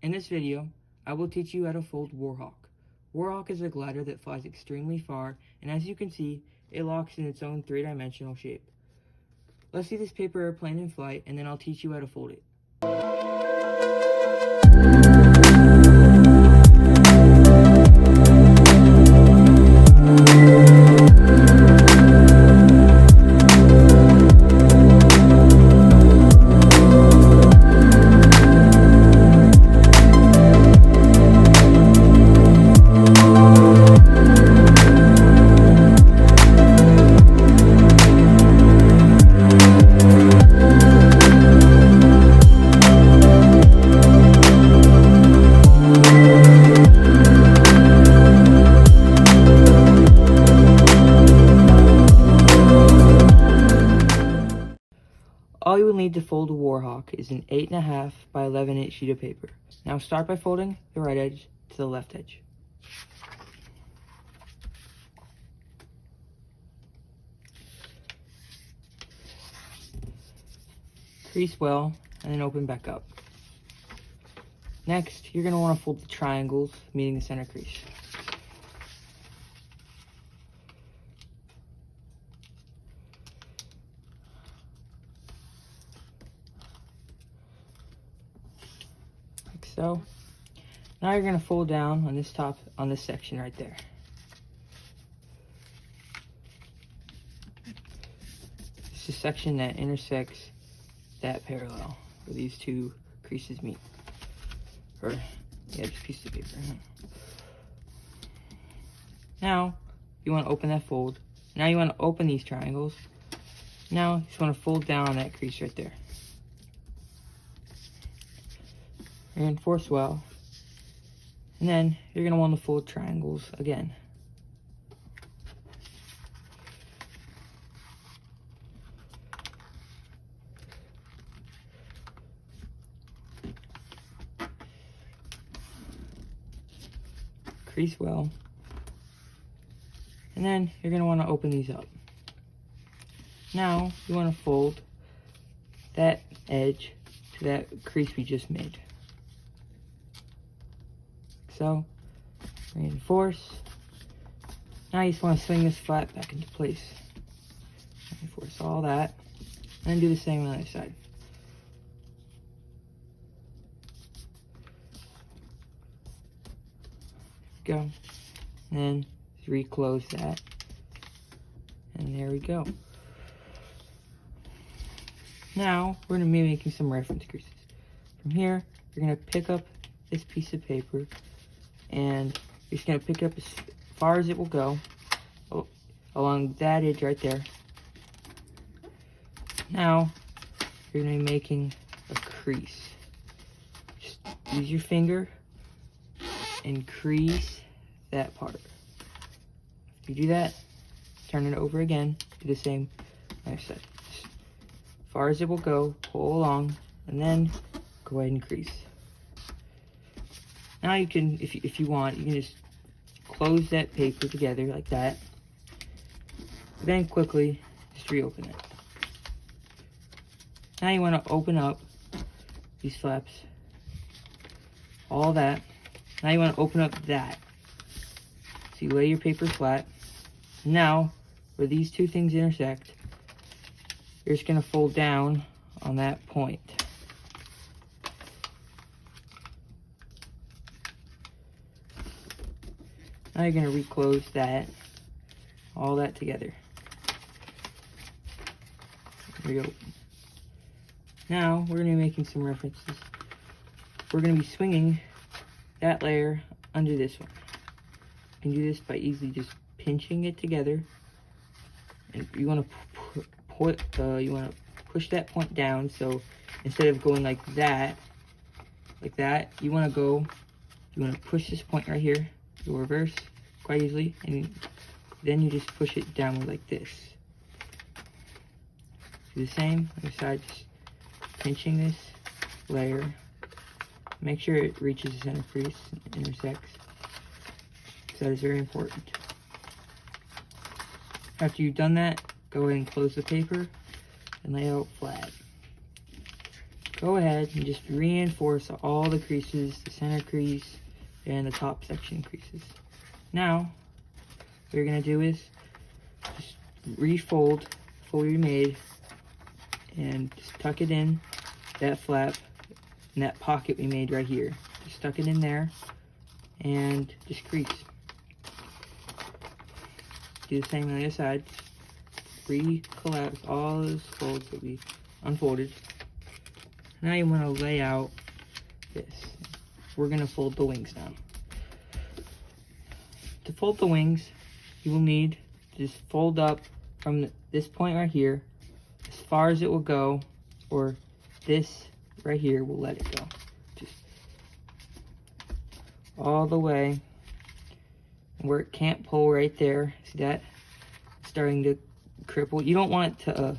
In this video, I will teach you how to fold Warhawk. Warhawk is a glider that flies extremely far, and as you can see, it locks in its own three-dimensional shape. Let's see this paper airplane in flight, and then I'll teach you how to fold it. All you will need to fold a Warhawk is an 8.5 by 11" sheet of paper. Now start by folding the right edge to the left edge. Crease well and then open back up. Next, you're going to want to fold the triangles, meeting the center crease. So now you're going to fold down on this section right there. It's the section that intersects that parallel where these two creases meet. Or, yeah, just a piece of paper. Now you want to open that fold. Now you want to open these triangles. Now you just want to fold down on that crease right there. Reinforce well, and then you're going to want to fold triangles again. Crease well, and then you're going to want to open these up. Now you want to fold that edge to that crease we just made. So, reinforce. Now you just want to swing this flat back into place. Reinforce all that, and then do the same on the other side. Go, and then reclose that, and there we go. Now we're going to be making some reference creases. From here, you're going to pick up this piece of paper, and you're just going to pick it up as far as it will go along that edge right there. Now you're going to be making a crease. Just use your finger and crease that part. If you do that, turn it over again, do the same other side. Just as far as it will go, pull along, and then go ahead and crease. Now you can, if you want, you can just close that paper together like that. Then quickly just reopen it. Now you want to open up these flaps, all that. Now you want to open up that. So you lay your paper flat. Now, where these two things intersect, you're just going to fold down on that point. Now you're going to reclose that, all that together. Reopen. Now we're going to be making some references. We're going to be swinging that layer under this one. You can do this by easily just pinching it together. And you want to push that point down. So instead of going like that, you want to push this point right here. You'll reverse quite easily, and then you just push it downward like this. Do the same on the side, just pinching this layer. Make sure it reaches the center crease and intersects, because that is very important. After you've done that, go ahead and close the paper and lay it out flat. go ahead and just reinforce all the creases, the center crease and the top section creases. Now, what you're gonna do is just refold what we made and just tuck it in that flap and that pocket we made right here. Just tuck it in there and just crease. Do the same on the other side. Re-collapse all those folds that we unfolded. Now you want to lay out this. We're going to fold the wings now. To fold the wings, you will need to just fold up from this point right here as far as it will go, or this right here will let it go. Just all the way where it can't pull right there. See that? It's starting to cripple. You don't want it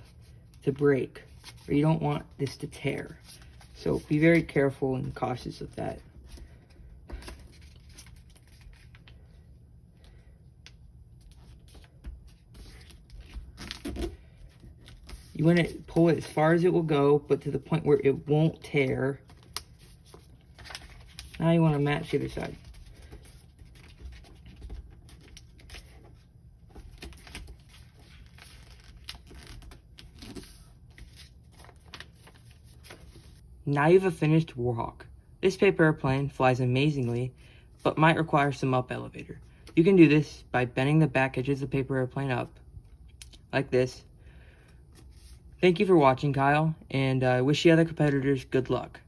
to break, or you don't want this to tear. So be very careful and cautious of that. You want to pull it as far as it will go, but to the point where it won't tear. Now you want to match the other side. Now you have a finished Warhawk. This paper airplane flies amazingly, but might require some up elevator. You can do this by bending the back edges of the paper airplane up, like this. Thank you for watching, Kyle, and I wish the other competitors good luck.